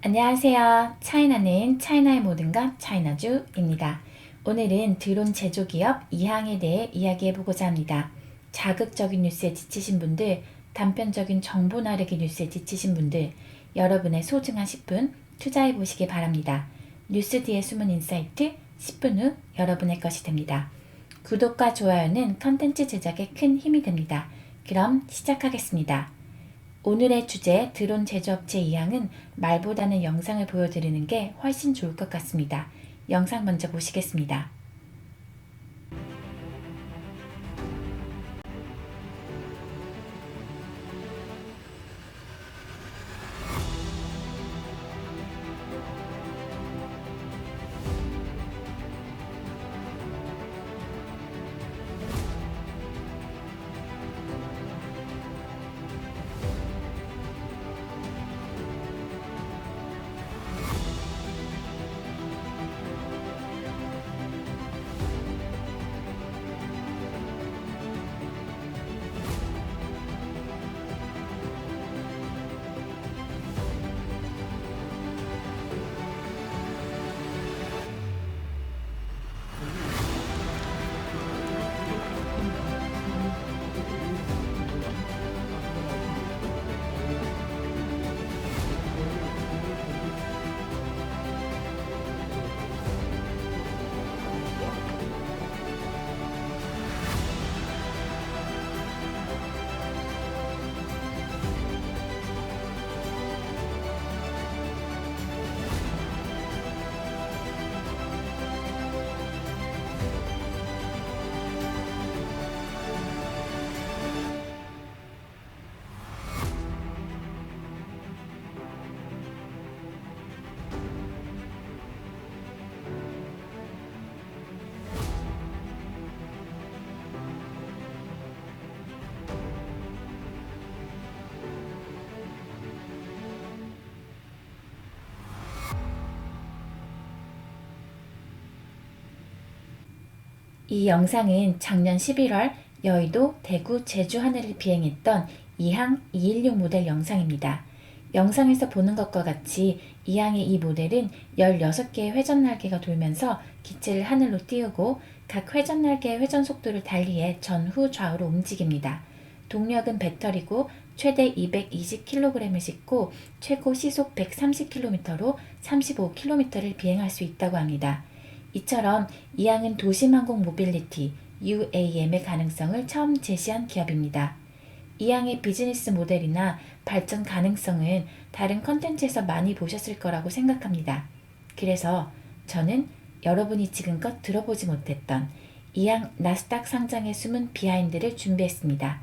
안녕하세요. 차이나는 차이나의 모든 것 차이나주입니다. 오늘은 드론 제조기업 이항에 대해 이야기해보고자 합니다. 자극적인 뉴스에 지치신 분들, 단편적인 정보 나르기 뉴스에 지치신 분들, 여러분의 소중한 10분 투자해보시기 바랍니다. 뉴스 뒤에 숨은 인사이트 10분 후 여러분의 것이 됩니다. 구독과 좋아요는 컨텐츠 제작에 큰 힘이 됩니다. 그럼 시작하겠습니다. 오늘의 주제 드론 제조업체 이항은 말보다는 영상을 보여드리는 게 훨씬 좋을 것 같습니다. 영상 먼저 보시겠습니다. 이 영상은 작년 11월 여의도, 대구, 제주 하늘을 비행했던 이항 216 모델 영상입니다. 영상에서 보는 것과 같이 이항의 이 모델은 16개의 회전 날개가 돌면서 기체를 하늘로 띄우고 각 회전 날개의 회전 속도를 달리해 전후 좌우로 움직입니다. 동력은 배터리고 최대 220kg을 싣고 최고 시속 130km로 35km를 비행할 수 있다고 합니다. 이처럼 이항은 도심항공 모빌리티 UAM의 가능성을 처음 제시한 기업입니다. 이항의 비즈니스 모델이나 발전 가능성은 다른 컨텐츠에서 많이 보셨을 거라고 생각합니다. 그래서 저는 여러분이 지금껏 들어보지 못했던 이항 나스닥 상장의 숨은 비하인드를 준비했습니다.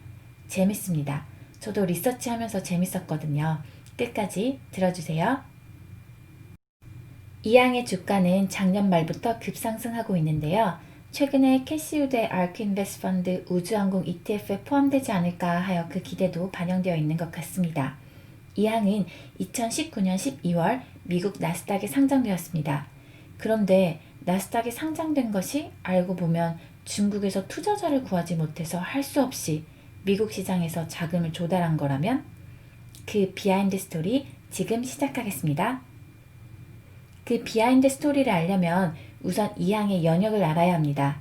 재밌습니다. 저도 리서치하면서 재밌었거든요. 끝까지 들어주세요. 이항의 주가는 작년 말부터 급상승하고 있는데요. 최근에 캐시우드의 아크 인베스트 펀드 우주항공 ETF에 포함되지 않을까 하여 그 기대도 반영되어 있는 것 같습니다. 이항은 2019년 12월 미국 나스닥에 상장되었습니다. 그런데 나스닥에 상장된 것이 알고 보면 중국에서 투자자를 구하지 못해서 할 수 없이 미국 시장에서 자금을 조달한 거라면? 그 비하인드 스토리 지금 시작하겠습니다. 그 비하인드 스토리를 알려면 우선 이항의 연역을 알아야 합니다.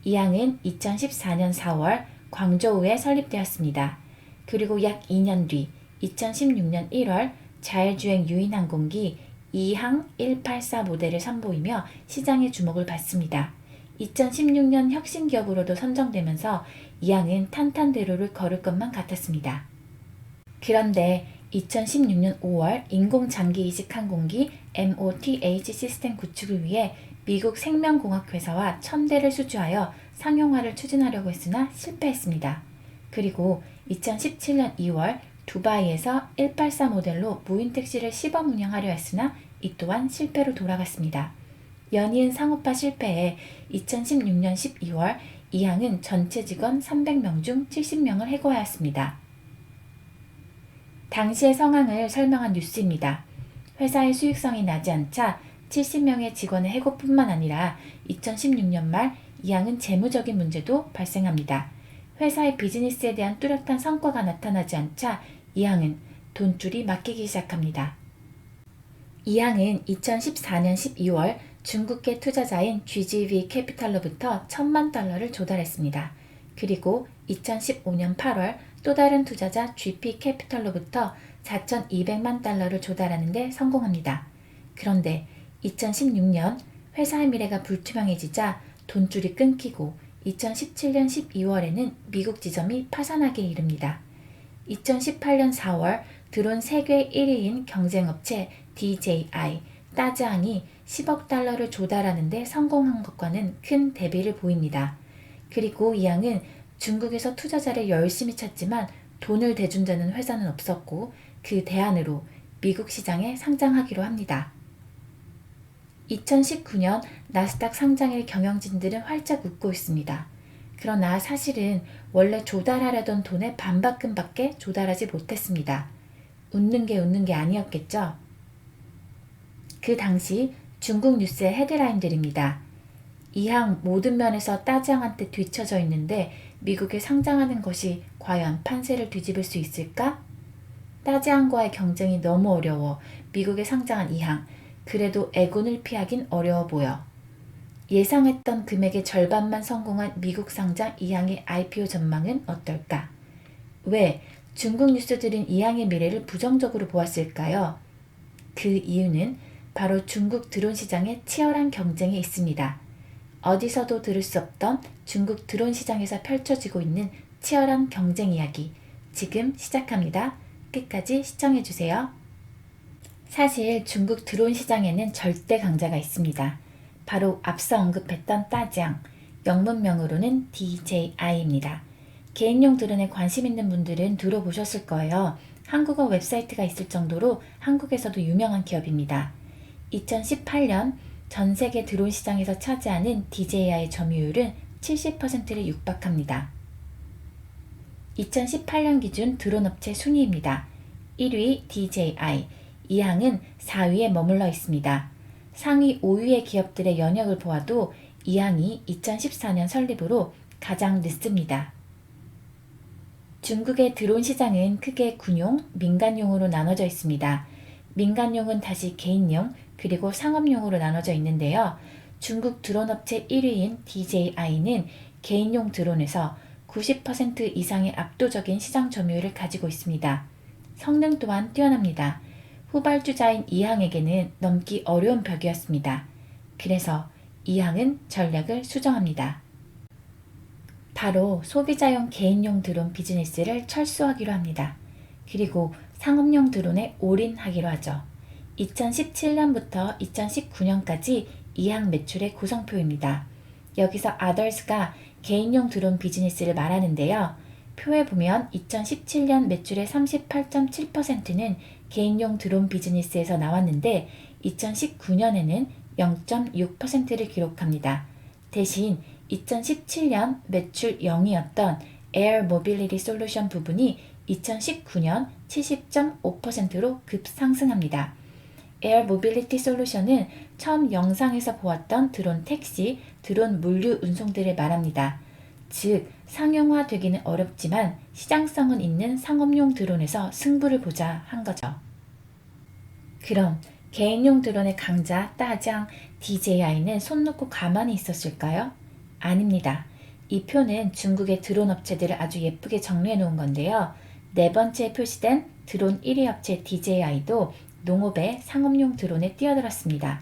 이항은 2014년 4월 광저우에 설립되었습니다. 그리고 약 2년 뒤 2016년 1월 자율주행 유인항공기 이항 184 모델을 선보이며 시장의 주목을 받습니다. 2016년 혁신기업으로도 선정되면서 이항은 탄탄대로를 걸을 것만 같았습니다. 그런데 2016년 5월 인공장기 이식 항공기 MOTH 시스템 구축을 위해 미국 생명공학회사와 1000대를 수주하여 상용화를 추진하려고 했으나 실패했습니다. 그리고 2017년 2월 두바이에서 184 모델로 무인 택시를 시범 운영하려 했으나 이 또한 실패로 돌아갔습니다. 연이은 상업화 실패에 2016년 12월 이항은 전체 직원 300명 중 70명을 해고하였습니다. 당시의 상황을 설명한 뉴스입니다. 회사의 수익성이 나지 않자 70명의 직원의 해고뿐만 아니라 2016년 말 이항은 재무적인 문제도 발생합니다. 회사의 비즈니스에 대한 뚜렷한 성과가 나타나지 않자 이항은 돈줄이 막히기 시작합니다. 이항은 2014년 12월 중국계 투자자인 GGV 캐피탈로부터 1,000만 달러를 조달했습니다. 그리고 2015년 8월 또 다른 투자자 GP 캐피탈로부터 4,200만 달러를 조달하는 데 성공합니다. 그런데 2016년 회사의 미래가 불투명해지자 돈줄이 끊기고 2017년 12월에는 미국 지점이 파산하게 이릅니다. 2018년 4월 드론 세계 1위인 경쟁업체 DJI, 따지앙이 10억 달러를 조달하는 데 성공한 것과는 큰 대비를 보입니다. 그리고 이항은 중국에서 투자자를 열심히 찾지만 돈을 대준다는 회사는 없었고 그 대안으로 미국 시장에 상장하기로 합니다. 2019년 나스닥 상장일 경영진들은 활짝 웃고 있습니다. 그러나 사실은 원래 조달하려던 돈의 반밖에 조달하지 못했습니다. 웃는 게 아니었겠죠? 그 당시 중국 뉴스의 헤드라인들입니다. 이항 모든 면에서 따지앙한테 뒤처져 있는데 미국에 상장하는 것이 과연 판세를 뒤집을 수 있을까? 따지앙과의 경쟁이 너무 어려워 미국에 상장한 이항, 그래도 애군을 피하긴 어려워 보여. 예상했던 금액의 절반만 성공한 미국 상장 이항의 IPO 전망은 어떨까? 왜 중국 뉴스들은 이항의 미래를 부정적으로 보았을까요? 그 이유는 바로 중국 드론 시장의 치열한 경쟁에 있습니다. 어디서도 들을 수 없던 중국 드론 시장에서 펼쳐지고 있는 치열한 경쟁 이야기, 지금 시작합니다. 끝까지 시청해주세요. 사실 중국 드론 시장에는 절대 강자가 있습니다. 바로 앞서 언급했던 따지앙, 영문명으로는 DJI입니다. 개인용 드론에 관심 있는 분들은 들어보셨을 거예요. 한국어 웹사이트가 있을 정도로 한국에서도 유명한 기업입니다. 2018년 전 세계 드론 시장에서 차지하는 DJI의 점유율은 70%를 육박합니다. 2018년 기준 드론 업체 순위입니다. 1위 DJI, 이항은 4위에 머물러 있습니다. 상위 5위의 기업들의 연역을 보아도 이항이 2014년 설립으로 가장 늦습니다. 중국의 드론 시장은 크게 군용, 민간용으로 나눠져 있습니다. 민간용은 다시 개인용, 그리고 상업용으로 나눠져 있는데요. 중국 드론 업체 1위인 DJI는 개인용 드론에서 90% 이상의 압도적인 시장 점유율을 가지고 있습니다. 성능 또한 뛰어납니다. 후발주자인 이항에게는 넘기 어려운 벽이었습니다. 그래서 이항은 전략을 수정합니다. 바로 소비자용 개인용 드론 비즈니스를 철수하기로 합니다. 그리고 상업용 드론에 올인하기로 하죠. 2017년부터 2019년까지 이항 매출의 구성표입니다. 여기서 others가 개인용 드론 비즈니스를 말하는데요. 표에 보면 2017년 매출의 38.7%는 개인용 드론 비즈니스에서 나왔는데 2019년에는 0.6%를 기록합니다. 대신 2017년 매출 0이었던 에어 모빌리티 솔루션 부분이 2019년 70.5%로 급상승합니다. 에어 모빌리티 솔루션은 처음 영상에서 보았던 드론 택시, 드론 물류 운송들을 말합니다. 즉, 상용화되기는 어렵지만 시장성은 있는 상업용 드론에서 승부를 보자 한 거죠. 그럼 개인용 드론의 강자 따지앙 DJI는 손 놓고 가만히 있었을까요? 아닙니다. 이 표는 중국의 드론 업체들을 아주 예쁘게 정리해 놓은 건데요. 네 번째에 표시된 드론 1위 업체 DJI도 농업의 상업용 드론에 뛰어들었습니다.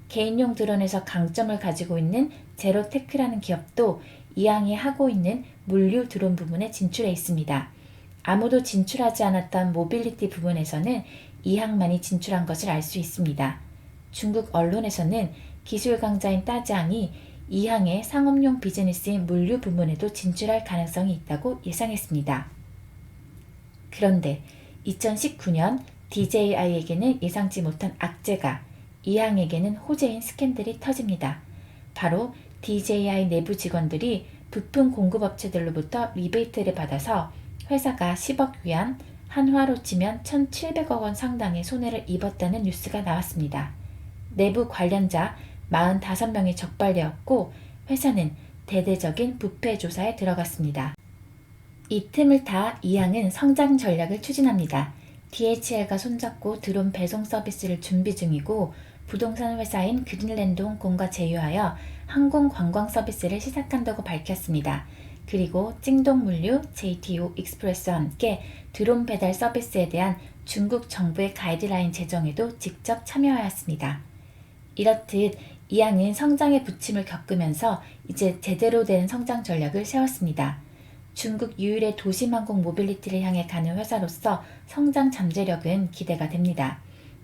개인용 드론에서 강점을 가지고 있는 제로테크라는 기업도 이항이 하고 있는 물류 드론 부분에 진출해 있습니다. 아무도 진출하지 않았던 모빌리티 부분에서는 이항만이 진출한 것을 알 수 있습니다. 중국 언론에서는 기술 강자인 따지앙이 이항의 상업용 비즈니스인 물류 부문에도 진출할 가능성이 있다고 예상했습니다. 그런데 2019년 DJI에게는 예상치 못한 악재가, 이항에게는 호재인 스캔들이 터집니다. 바로 DJI 내부 직원들이 부품 공급업체들로부터 리베이트를 받아서 회사가 10억 위안, 한화로 치면 1,700억 원 상당의 손해를 입었다는 뉴스가 나왔습니다. 내부 관련자 45명이 적발되었고 회사는 대대적인 부패 조사에 들어갔습니다. 이 틈을 타 이항은 성장 전략을 추진합니다. DHL과 손잡고 드론 배송 서비스를 준비 중이고 부동산 회사인 그린랜드 홍콩과 제휴하여 항공 관광 서비스를 시작한다고 밝혔습니다. 그리고 찡동물류, JTO 익스프레스와 함께 드론 배달 서비스에 대한 중국 정부의 가이드라인 제정에도 직접 참여하였습니다. 이렇듯 이항은 성장의 부침을 겪으면서 이제 제대로 된 성장 전략을 세웠습니다. 중국 유일의 도심항공 모빌리티를 향해 가는 회사로서 성장 잠재력은 기대가 됩니다.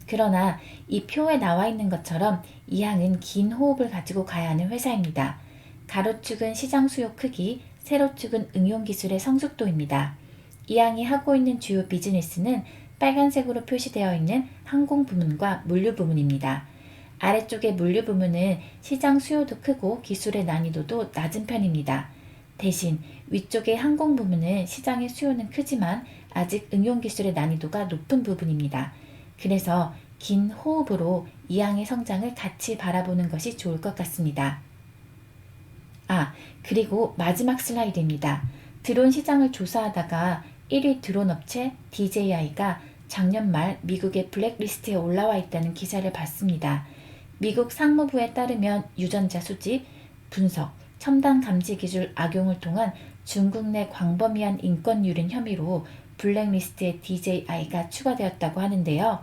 그러나 이 표에 나와 있는 것처럼 이항은 긴 호흡을 가지고 가야 하는 회사입니다. 가로축은 시장 수요 크기, 세로축은 응용 기술의 성숙도입니다. 이항이 하고 있는 주요 비즈니스는 빨간색으로 표시되어 있는 항공 부문과 물류 부문입니다. 아래쪽의 물류 부문은 시장 수요도 크고 기술의 난이도도 낮은 편입니다. 대신 위쪽의 항공 부문은 시장의 수요는 크지만 아직 응용 기술의 난이도가 높은 부분입니다. 그래서 긴 호흡으로 이항의 성장을 같이 바라보는 것이 좋을 것 같습니다. 그리고 마지막 슬라이드입니다. 드론 시장을 조사하다가 1위 드론 업체 DJI가 작년 말 미국의 블랙리스트에 올라와 있다는 기사를 봤습니다. 미국 상무부에 따르면 유전자 수집, 분석, 첨단 감지 기술 악용을 통한 중국 내 광범위한 인권 유린 혐의로 블랙리스트에 DJI가 추가되었다고 하는데요.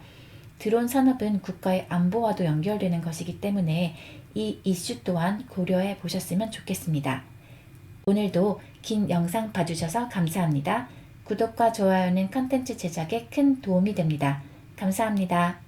드론 산업은 국가의 안보와도 연결되는 것이기 때문에 이 이슈 또한 고려해 보셨으면 좋겠습니다. 오늘도 긴 영상 봐주셔서 감사합니다. 구독과 좋아요는 컨텐츠 제작에 큰 도움이 됩니다. 감사합니다.